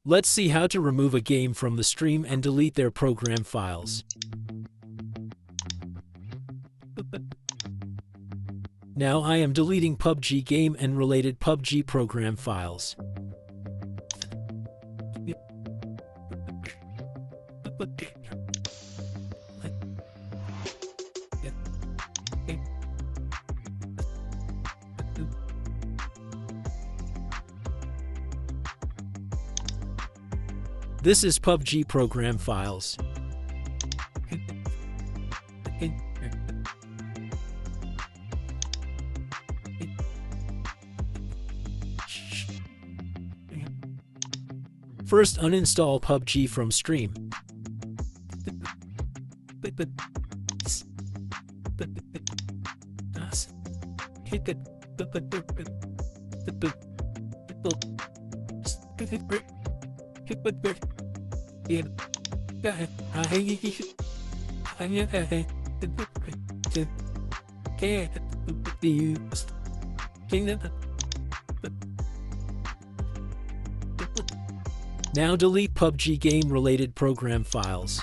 Let's see how to remove a game from the stream and delete their program files. Now I am deleting PUBG game and related PUBG program files. This is PUBG program files. First, uninstall PUBG from stream. Now delete PUBG game-related program files.